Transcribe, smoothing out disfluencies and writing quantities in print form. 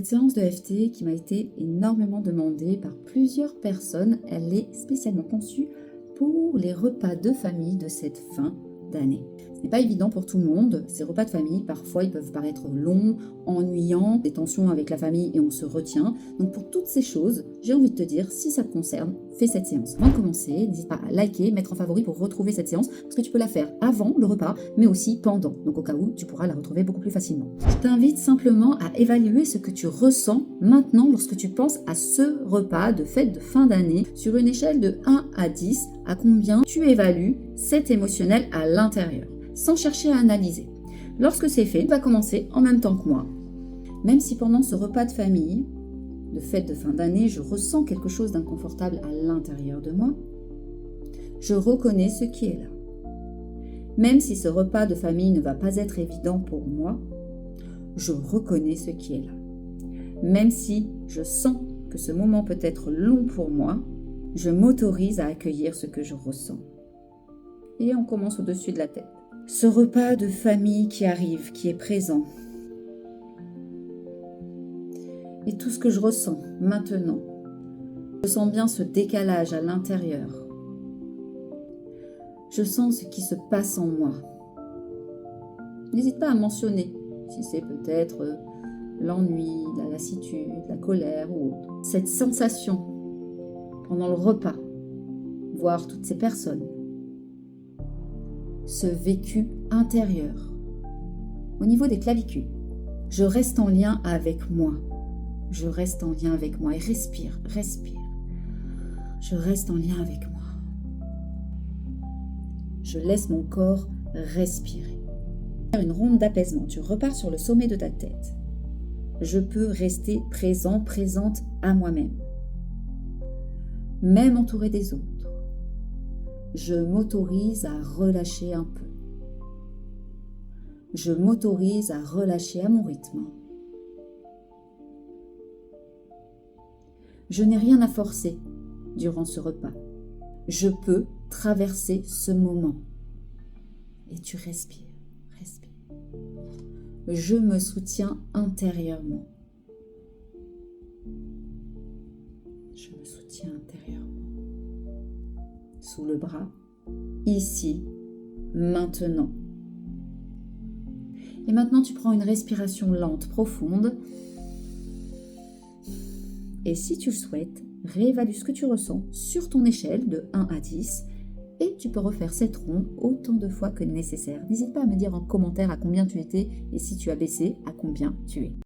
Cette séance de FT qui m'a été énormément demandée par plusieurs personnes, elle est spécialement conçue pour les repas de famille de cette fin d'année. Ce n'est pas évident pour tout le monde, ces repas de famille, parfois ils peuvent paraître longs, ennuyants, des tensions avec la famille et on se retient. Donc pour toutes ces choses, j'ai envie de te dire, si ça te concerne, fais cette séance. Avant de commencer, n'hésite pas à liker, mettre en favori pour retrouver cette séance, parce que tu peux la faire avant le repas, mais aussi pendant. Donc au cas où, tu pourras la retrouver beaucoup plus facilement. Je t'invite simplement à évaluer ce que tu ressens maintenant lorsque tu penses à ce repas de fête de fin d'année sur une échelle de 1 à 10, à combien tu évalues cet émotionnel à l'intérieur, sans chercher à analyser. Lorsque c'est fait, tu vas commencer en même temps que moi. Même si pendant ce repas de famille, de fête de fin d'année, je ressens quelque chose d'inconfortable à l'intérieur de moi, je reconnais ce qui est là. Même si ce repas de famille ne va pas être évident pour moi, je reconnais ce qui est là. Même si je sens que ce moment peut être long pour moi, je m'autorise à accueillir ce que je ressens. Et on commence au-dessus de la tête. Ce repas de famille qui arrive, qui est présent. Et tout ce que je ressens maintenant. Je sens bien ce décalage à l'intérieur. Je sens ce qui se passe en moi. N'hésite pas à mentionner si c'est peut-être l'ennui, la lassitude, la colère ou autre. Cette sensation pendant le repas, voir toutes ces personnes. Ce vécu intérieur. Au niveau des clavicules, je reste en lien avec moi. Je reste en lien avec moi et respire, respire. Je reste en lien avec moi. Je laisse mon corps respirer. Une ronde d'apaisement, tu repars sur le sommet de ta tête. Je peux rester présent, présente à moi-même. Même entouré des autres. Je m'autorise à relâcher un peu. Je m'autorise à relâcher à mon rythme. Je n'ai rien à forcer durant ce repas. Je peux traverser ce moment. Et tu respires, respires. Je me soutiens intérieurement. Je me soutiens intérieurement. Sous le bras, ici, maintenant. Et maintenant, tu prends une respiration lente, profonde. Et si tu le souhaites, réévalue ce que tu ressens sur ton échelle de 1 à 10 et tu peux refaire cette ronde autant de fois que nécessaire. N'hésite pas à me dire en commentaire à combien tu étais et si tu as baissé, à combien tu es.